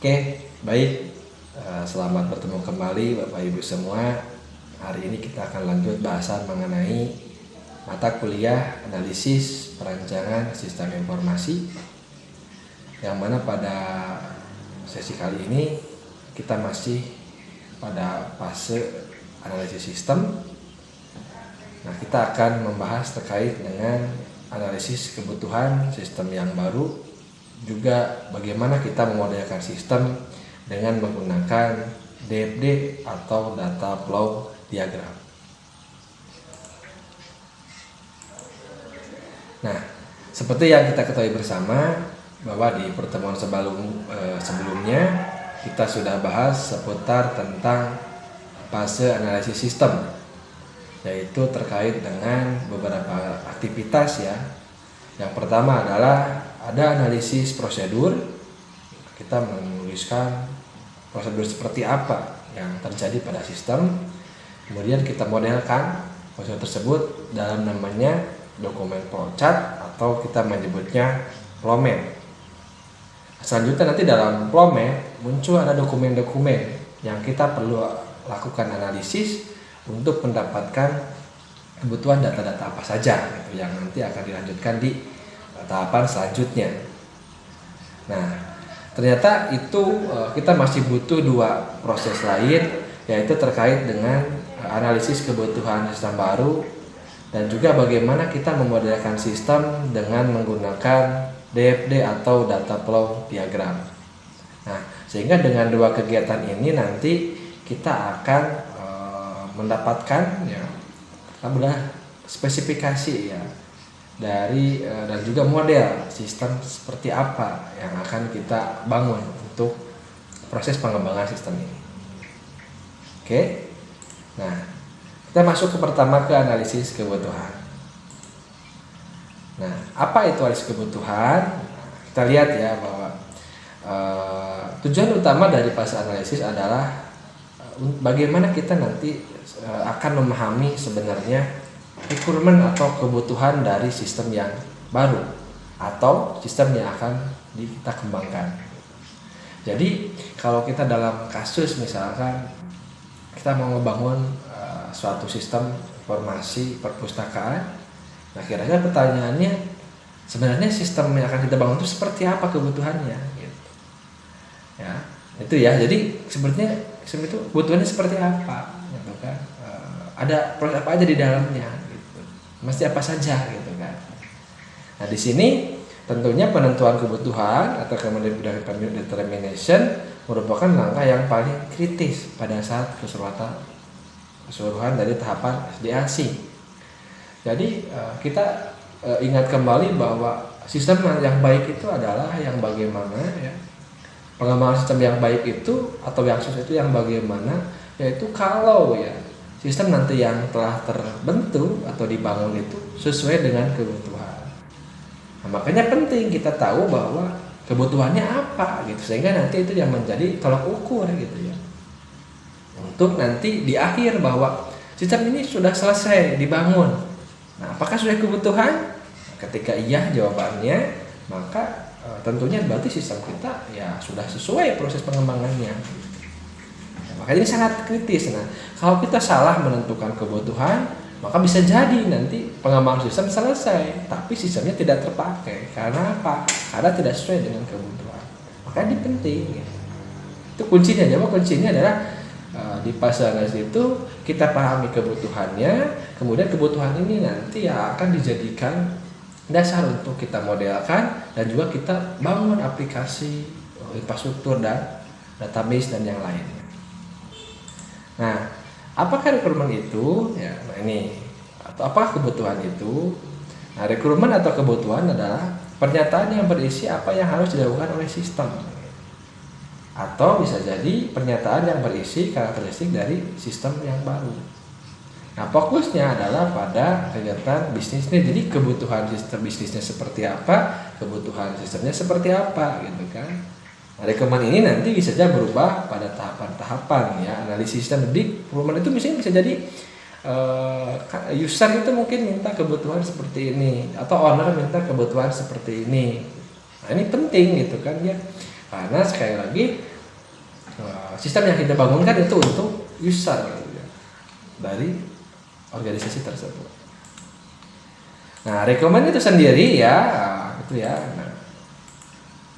Oke, baik. Selamat bertemu kembali Bapak Ibu semua. Hari ini kita akan lanjut bahasan mengenai mata kuliah analisis perancangan sistem informasi, yang mana pada sesi kali ini kita masih pada fase analisis sistem. Nah, kita akan membahas terkait dengan analisis kebutuhan sistem yang baru, juga bagaimana kita memodelkan sistem dengan menggunakan DFD atau data flow diagram. Nah, seperti yang kita ketahui bersama bahwa di pertemuan sebelumnya kita sudah bahas seputar tentang fase analisis sistem, yaitu terkait dengan beberapa aktivitas ya. Yang pertama adalah ada analisis prosedur. Kita menuliskan prosedur seperti apa yang terjadi pada sistem. Kemudian kita modelkan prosedur tersebut dalam namanya dokumen flowchart atau kita menyebutnya flowmap. Selanjutnya nanti dalam flowmap muncul ada dokumen-dokumen yang kita perlu lakukan analisis untuk mendapatkan kebutuhan data-data apa saja gitu, yang nanti akan dilanjutkan di tahapan selanjutnya. Nah, ternyata itu kita masih butuh dua proses lain, yaitu terkait dengan analisis kebutuhan sistem baru dan juga bagaimana kita memodelkan sistem dengan menggunakan DFD atau data flow diagram. Nah, sehingga dengan dua kegiatan ini nanti kita akan mendapatkan ya spesifikasi ya dari dan juga model sistem seperti apa yang akan kita bangun untuk proses pengembangan sistem ini. Oke. Nah, kita masuk ke pertama ke analisis kebutuhan. Nah, apa itu analisis kebutuhan? Kita lihat ya bahwa tujuan utama dari fase analisis adalah bagaimana kita nanti akan memahami sebenarnya requirement atau kebutuhan dari sistem yang baru atau sistem yang akan kita kembangkan. Jadi kalau kita dalam kasus misalkan kita mau membangun suatu sistem informasi perpustakaan, nah kira-kira pertanyaannya sebenarnya sistem yang akan kita bangun itu seperti apa kebutuhannya gitu. Ya, itu ya. Jadi sebenarnya sistem itu kebutuhannya seperti apa gitu kan. Ada proses apa aja di dalamnya gitu. Mesti apa saja gitu kan. Nah, di sini tentunya penentuan kebutuhan atau kemudian determination merupakan langkah yang paling kritis pada saat keseluruhan dari tahapan SDAC. Jadi kita ingat kembali bahwa sistem yang baik itu adalah yang bagaimana ya. Pengembangan sistem yang baik itu atau yang sukses itu yang bagaimana, yaitu kalau ya sistem nanti yang telah terbentuk atau dibangun itu sesuai dengan kebutuhan. Nah, makanya penting kita tahu bahwa kebutuhannya apa gitu, sehingga nanti itu yang menjadi tolak ukur gitu ya. Untuk nanti di akhir bahwa sistem ini sudah selesai dibangun. Nah, apakah sudah kebutuhan? Nah, ketika iya jawabannya, maka tentunya berarti sistem kita ya sudah sesuai proses pengembangannya. Makanya ini sangat kritis. Nah, kalau kita salah menentukan kebutuhan, maka bisa jadi nanti pengembangan sistem selesai, tapi sistemnya tidak terpakai. Karena apa? Karena tidak sesuai dengan kebutuhan. Makanya ini penting. Ya. Itu kuncinya. Jadi kuncinya adalah di fase analisis itu kita pahami kebutuhannya, kemudian kebutuhan ini nanti ya akan dijadikan dasar untuk kita modelkan dan juga kita bangun aplikasi, infrastruktur dan database dan yang lainnya. Nah, apakah requirement itu? Ya, nah ini atau apa kebutuhan itu? Nah, requirement atau kebutuhan adalah pernyataan yang berisi apa yang harus dilakukan oleh sistem. Atau bisa jadi pernyataan yang berisi karakteristik dari sistem yang baru. Nah, fokusnya adalah pada kegiatan bisnisnya. Jadi kebutuhan sistem bisnisnya seperti apa, kebutuhan sistemnya seperti apa, gitu kan. Nah, requirement ini nanti bisa saja berubah pada tahapan-tahapan ya analisis sistem. Jadi requirement itu misalnya bisa jadi user itu mungkin minta kebutuhan seperti ini atau owner minta kebutuhan seperti ini. Nah, ini penting gitu kan ya. Karena sekali lagi sistem yang kita bangunkan itu untuk user gitu ya, dari organisasi tersebut. Nah, requirement itu sendiri ya itu ya.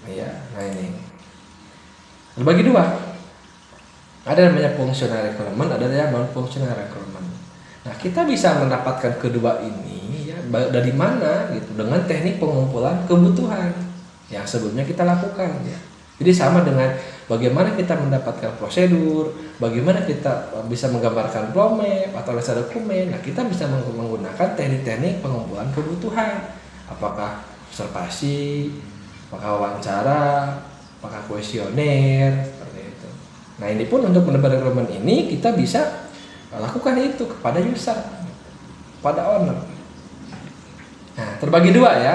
Nah ini terbagi dua. Ada namanya functional requirement, ada yang non functional requirement. Nah, kita bisa mendapatkan kedua ini ya dari mana gitu, dengan teknik pengumpulan kebutuhan yang sebelumnya kita lakukan ya. Jadi sama dengan bagaimana kita mendapatkan prosedur, bagaimana kita bisa menggambarkan flow map atau laser dokumen. Nah, kita bisa menggunakan teknik-teknik pengumpulan kebutuhan. Apakah observasi, apakah wawancara, apakah kuesioner, seperti itu. Nah, ini pun untuk requirement ini kita bisa lakukan itu kepada user, pada owner. Nah, terbagi dua ya.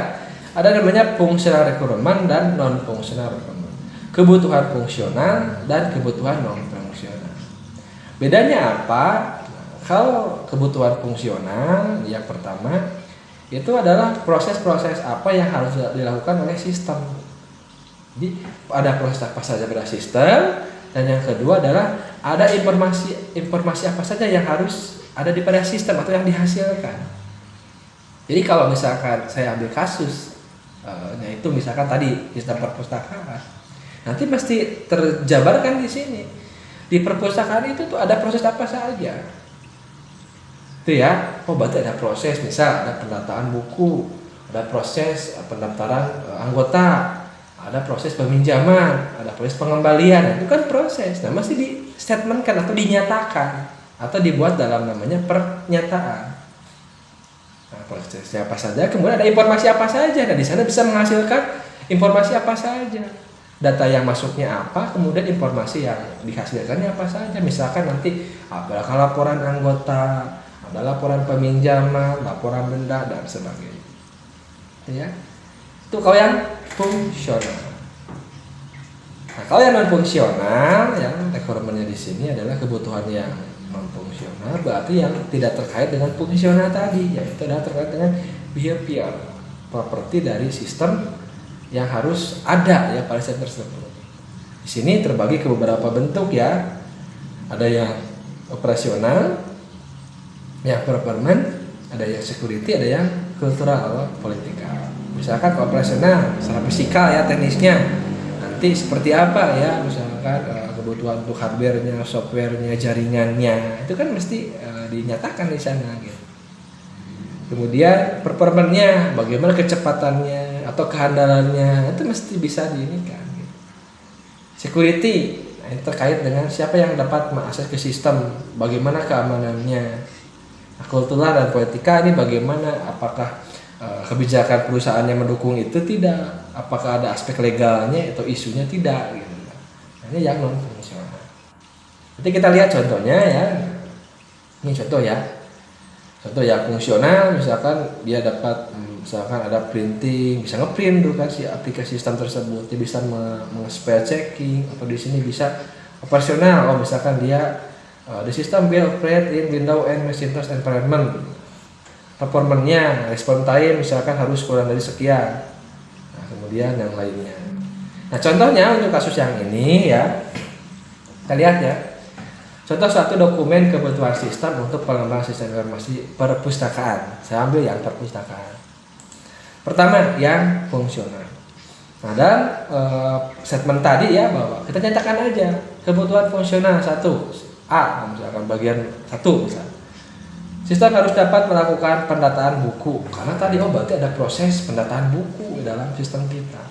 Ada namanya functional requirement dan non functional requirement. Kebutuhan fungsional dan kebutuhan non fungsional. Bedanya apa? Kalau kebutuhan fungsional yang pertama itu adalah proses-proses apa yang harus dilakukan oleh sistem. Jadi ada proses apa saja pada sistem, dan yang kedua adalah ada informasi apa saja yang harus ada di pada sistem atau yang dihasilkan. Jadi kalau misalkan saya ambil kasus, yaitu misalkan tadi sistem perpustakaan, nanti mesti terjabarkan di sini. Di perpustakaan itu tuh ada proses apa saja. Itu ya. Oh, berarti ada proses, misal ada pendataan buku, ada proses pendaftaran anggota, ada proses peminjaman, ada proses pengembalian. Itu kan proses. Nah, mesti di-statementkan atau dinyatakan atau dibuat dalam namanya pernyataan. Nah, prosesnya apa saja, kemudian ada informasi apa saja. Nah, di sana bisa menghasilkan informasi apa saja. Data yang masuknya apa, kemudian informasi yang dihasilkannya apa saja. Misalkan nanti apakah laporan anggota, ada laporan peminjaman, laporan denda dan sebagainya. Ya. Itu kalau yang fungsional. Nah, kalau yang non fungsional, yang requirement-nya di sini adalah kebutuhan yang non fungsional, berarti yang tidak terkait dengan fungsional tadi, yaitu adalah terkait dengan behavior, properti dari sistem yang harus ada ya pada sistem tersebut. Di sini terbagi ke beberapa bentuk ya. Ada yang operasional, yang performance, ada yang security, ada yang kultural atau politikal. Misalkan operasional, secara fisikal ya, teknisnya nanti seperti apa ya, misalkan kebutuhan untuk hardware-nya, software-nya, jaringannya, itu kan mesti dinyatakan di sana gitu. Kemudian performance-nya, bagaimana kecepatannya atau kehandalannya, itu mesti bisa diinikan gitu. Security, nah, itu terkait dengan siapa yang dapat mengakses ke sistem, bagaimana keamanannya. Nah, kultural dan politika ini bagaimana, apakah kebijakan perusahaan yang mendukung itu tidak, apakah ada aspek legalnya atau isunya tidak gitu. Nah, ini yang non fungsional. Nanti kita lihat contohnya ya. Ini contoh ya. Contoh yang fungsional, misalkan dia dapat, misalkan ada printing, bisa ngeprint dulu kan si aplikasi sistem tersebut, dia bisa spell checking, atau di sini bisa operasional. Oh, misalkan dia the system will operate in Windows and Macintosh environment. Performance-nya, respon time misalkan harus kurang dari sekian. Nah, kemudian yang lainnya. Nah, contohnya untuk kasus yang ini ya, kita lihat ya. Contoh satu dokumen kebutuhan sistem untuk pengembangan sistem informasi perpustakaan. Saya ambil yang perpustakaan. Pertama, yang fungsional. Nah, dan statement tadi ya, bahwa kita nyatakan aja kebutuhan fungsional satu A, misalkan bagian satu misalkan. Sistem harus dapat melakukan pendataan buku, karena tadi berarti ada proses pendataan buku dalam sistem kita.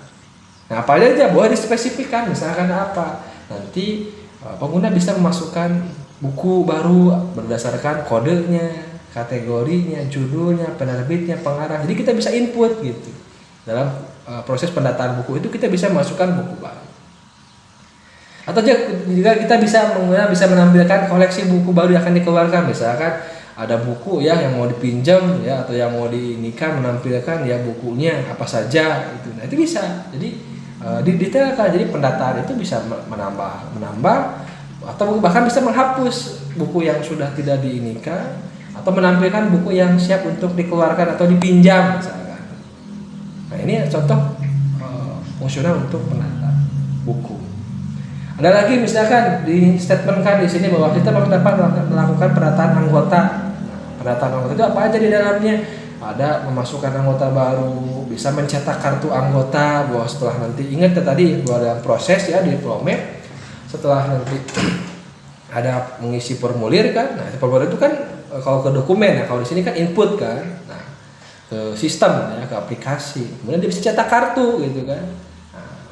Nah, apa aja boleh dispesifikkan, misalkan apa. Nanti pengguna bisa memasukkan buku baru berdasarkan kodenya, kategorinya, judulnya, penerbitnya, pengarang. Jadi kita bisa input gitu. Dalam proses pendataan buku itu kita bisa masukkan buku baru. Atau juga kita bisa menampilkan koleksi buku baru yang akan dikeluarkan, misalkan ada buku ya yang mau dipinjam ya, atau yang mau dinikah, menampilkan ya bukunya apa saja itu. Nah, itu bisa. Jadi didetailkan. Jadi pendataan itu bisa menambah atau bahkan bisa menghapus buku yang sudah tidak diinikan, atau menampilkan buku yang siap untuk dikeluarkan atau dipinjam misalkan. Nah, ini contoh fungsional untuk penata buku. Ada lagi misalkan di statement kan di sini bahwa kita dapat melakukan pendataan anggota. Pendataan anggota itu apa aja di dalamnya? Ada memasukkan anggota baru, bisa mencetak kartu anggota, bahwa setelah nanti ingat tadi bahwa dalam proses ya di Promed, setelah nanti ada mengisi formulir kan. Nah, formulir itu kan kalau ke dokumen ya, kalau di sini kan input kan. Nah, ke sistem ya, ke aplikasi. Kemudian dia bisa cetak kartu gitu kan.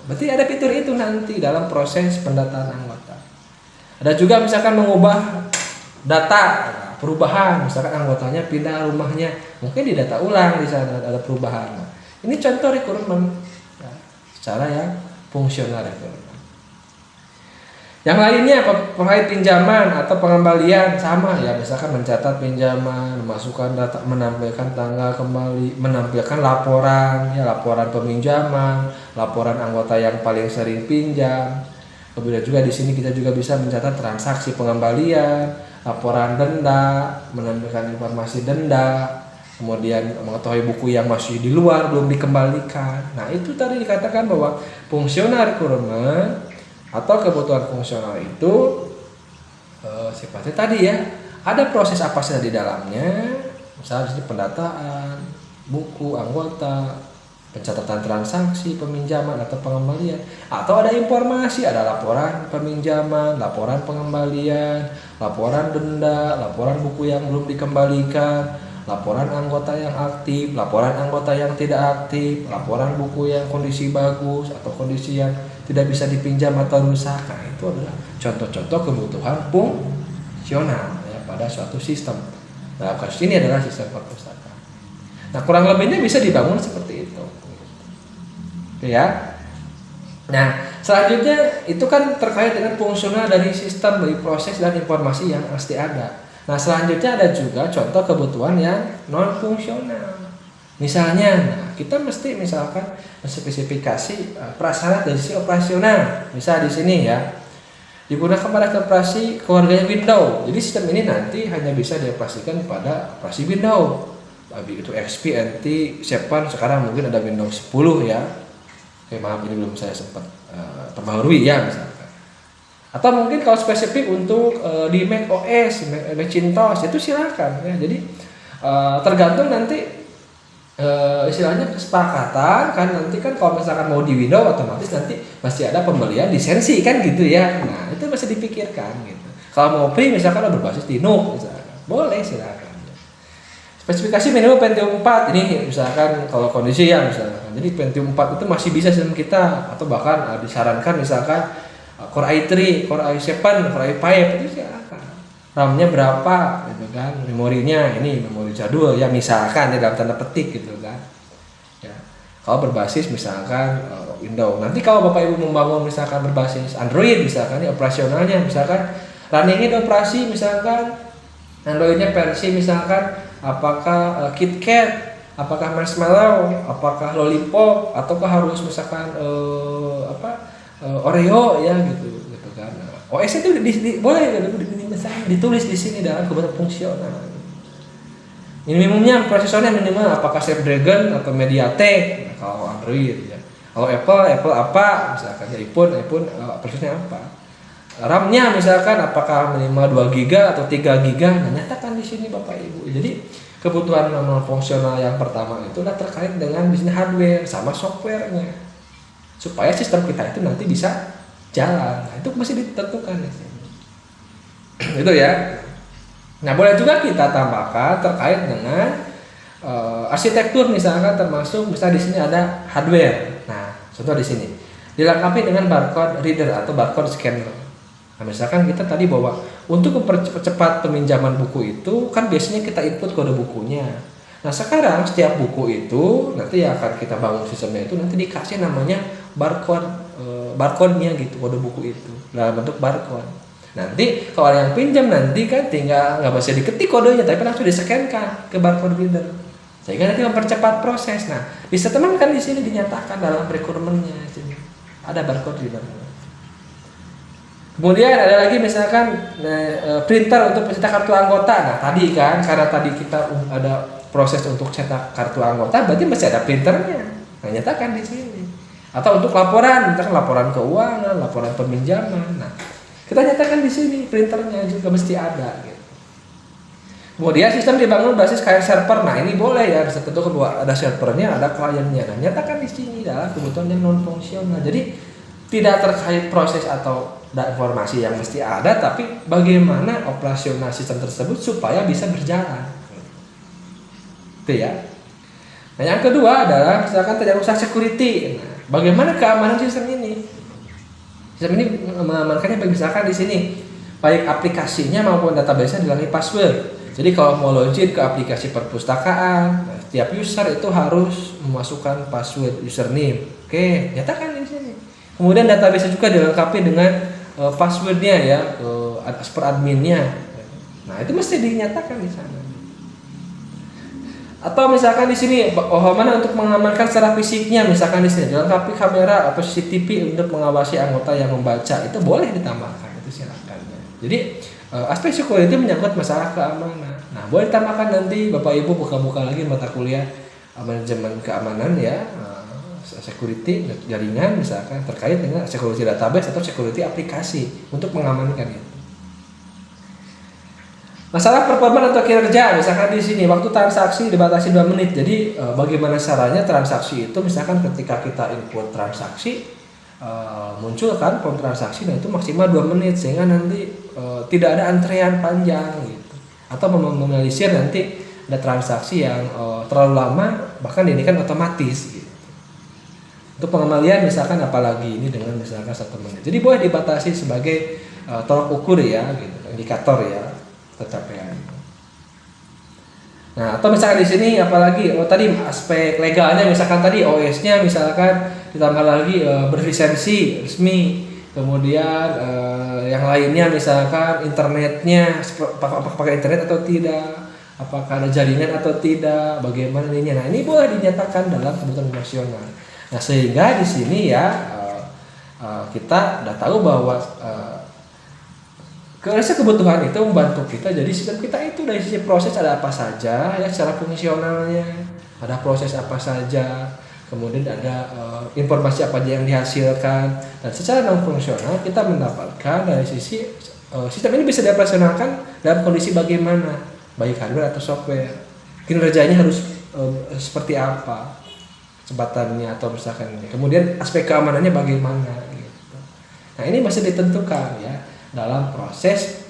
Berarti ada fitur itu nanti dalam proses pendataan anggota. Ada juga misalkan mengubah data, perubahan, misalkan anggotanya pindah rumahnya, mungkin didata ulang di sana ada perubahan. Nah, ini contoh rekrutmen ya, secara yang fungsional rekrutmen. Yang lainnya pengait pinjaman atau pengembalian sama ya, misalkan mencatat pinjaman, memasukkan data, menampilkan tanggal kembali, menampilkan laporan ya, laporan peminjaman, laporan anggota yang paling sering pinjam. Kemudian juga di sini kita juga bisa mencatat transaksi pengembalian, laporan denda, menampilkan informasi denda, kemudian mengetahui buku yang masih di luar belum dikembalikan. Nah, itu tadi dikatakan bahwa fungsional rekrutmen atau kebutuhan fungsional itu sifatnya tadi ya, ada proses apa saja di dalamnya, misalnya di pendataan buku anggota, pencatatan transaksi peminjaman atau pengembalian, atau ada informasi, ada laporan peminjaman, laporan pengembalian, laporan denda, laporan buku yang belum dikembalikan, laporan anggota yang aktif, laporan anggota yang tidak aktif, laporan buku yang kondisi bagus atau kondisi yang tidak bisa dipinjam atau rusak. Nah, itu adalah contoh-contoh kebutuhan fungsional ya, pada suatu sistem. Nah, kasus ini adalah sistem perpustakaan. Nah, kurang lebihnya bisa dibangun seperti itu. Ya. Nah, selanjutnya itu kan terkait dengan fungsional dari sistem, dari proses dan informasi yang pasti ada. Nah, selanjutnya ada juga contoh kebutuhan yang non fungsional. Misalnya, kita mesti misalkan spesifikasi prasyarat dari sisi operasional. Misal di sini ya, digunakan pada operasi keluarganya Windows. Jadi sistem ini nanti hanya bisa dioperasikan pada operasi Windows. Baik itu XP, NT, 7, sekarang mungkin ada Windows 10 ya. Oke, maaf ini belum saya sempat perbaharui ya misalkan. Atau mungkin kalau spesifik untuk di Mac OS, Macintosh itu silakan ya. Jadi tergantung nanti istilahnya kesepakatan kan, nanti kan kalau misalkan mau di Windows otomatis nanti masih ada pembelian lisensi kan gitu ya. Nah, itu masih dipikirkan gitu. Kalau mau free misalkan berbasis Linux misalkan, boleh silakan. Spesifikasi minimal Pentium 4 ini misalkan kalau kondisi ya misalkan. Jadi Pentium 4 itu masih bisa sistem kita, atau bahkan disarankan misalkan Core i3, Core i7, Core i5 itu silakan. RAM-nya berapa gitu kan, memorinya ini memori jadul ya misalkan ya, dalam tanda petik gitu kan ya. Kalau berbasis misalkan Windows, nanti kalau Bapak Ibu membangun misalkan berbasis Android misalkan ya, operasionalnya misalkan runningnya operasi misalkan Androidnya versi misalkan apakah KitKat, apakah Marshmallow, apakah Lollipop, ataukah harus misalkan Oreo ya gitu kan. OS itu boleh ditulis di sini dalam kebutuhan fungsional. Minimumnya prosesornya minimal apakah Snapdragon atau MediaTek. Nah, kalau Android ya. Kalau Apple apa misalkan ya, iPhone prosesornya apa. RAM-nya misalkan apakah minimal 2 GB atau 3 GB. Nah, nyatakan di sini Bapak Ibu. Jadi kebutuhan non fungsional yang pertama itu adalah terkait dengan bisnis hardware sama softwarenya. Supaya sistem kita itu nanti bisa jalan. Nah, itu mesti ditentukan di sini. Itu ya. Nah, boleh juga kita tambahkan terkait dengan arsitektur misalkan, termasuk misal di sini ada hardware. Nah, contoh di sini dilengkapi dengan barcode reader atau barcode scanner. Nah, misalkan kita tadi bahwa untuk mempercepat peminjaman buku itu kan biasanya kita input kode bukunya. Nah, sekarang setiap buku itu nanti akan kita bangun sistemnya itu nanti dikasih namanya barcode-nya gitu, kode buku itu dalam bentuk barcode. Nanti kalau yang pinjam nanti kan tinggal nggak bisa diketik kodenya, tapi langsung di-scan-kan ke barcode reader, sehingga nanti mempercepat proses. Nah, bisa teman kan di sini dinyatakan dalam requirement-nya sini ada barcode reader. Kemudian ada lagi misalkan printer untuk pencetak kartu anggota. Nah, tadi kan karena tadi kita ada proses untuk cetak kartu anggota, berarti masih ada printernya. Nah, nyatakan di sini. Atau untuk laporan, misalkan laporan keuangan, laporan peminjaman. Nah, kita nyatakan di sini printernya juga mesti ada gitu. Kemudian sistem dibangun basis kayak server. Nah, ini boleh ya, bisa tentu kedua ada servernya, ada kliennya. Nah, nyatakan di sini adalah kebutuhan yang non fungsional. Jadi tidak terkait proses atau informasi yang mesti ada, tapi bagaimana operasional sistem tersebut supaya bisa berjalan. Itu ya. Nah, yang kedua adalah misalkan tidak usah security. Nah, bagaimana keamanan sistem ini? Sistem ini mengamankannya misalkan di sini baik aplikasinya maupun database-nya dilengkapi password. Jadi kalau mau login ke aplikasi perpustakaan, setiap user itu harus memasukkan password username. Oke, nyatakan di sini. Kemudian database juga dilengkapi dengan passwordnya ya, per adminnya. Nah, itu mesti dinyatakan di sana. Atau misalkan di sini mana untuk mengamankan secara fisiknya, misalkan di sini dilengkapi kamera atau CCTV untuk mengawasi anggota yang membaca, itu boleh ditambahkan, itu silakan. Jadi aspek security menyangkut masalah keamanan. Nah, boleh ditambahkan nanti Bapak Ibu buka-buka lagi mata kuliah manajemen keamanan ya, security jaringan misalkan terkait dengan security database atau security aplikasi untuk mengamankan itu. Masalah performa atau kinerja, misalkan di sini waktu transaksi dibatasi 2 menit. Jadi bagaimana caranya transaksi itu, misalkan ketika kita input transaksi muncul kan form transaksi, nah itu maksimal 2 menit sehingga nanti tidak ada antrean panjang gitu. Atau meminimalisir nanti ada transaksi yang terlalu lama bahkan ini kan otomatis gitu. Untuk pengembalian misalkan apalagi ini dengan misalkan 1 menit. Jadi boleh dibatasi sebagai tolak ukur ya gitu, indikator ya pencapaian. Nah, atau misalkan di sini apalagi tadi aspek legalnya, misalkan tadi OS-nya misalkan ditambah lagi berlisensi resmi, kemudian yang lainnya misalkan internetnya apakah pakai internet atau tidak, apakah ada jaringan atau tidak, bagaimana ini. Nah, ini boleh dinyatakan dalam kebutuhan nasional. Nah, sehingga di sini ya kita udah tahu bahwa kebutuhan itu membantu kita, jadi sistem kita itu dari sisi proses ada apa saja ya secara fungsionalnya, ada proses apa saja, kemudian ada informasi apa aja yang dihasilkan, dan secara non fungsional kita mendapatkan dari sisi sistem ini bisa dioperasionalkan dalam kondisi bagaimana, baik hardware atau software, kinerjanya harus seperti apa, kecepatannya atau misalkan, kemudian aspek keamanannya bagaimana gitu. Nah, ini masih ditentukan ya dalam proses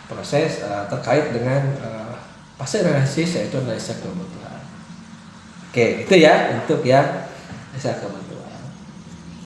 proses terkait dengan fase analisis, yaitu analisa kebutuhan. Oke, itu ya untuk ya analisa kebutuhan.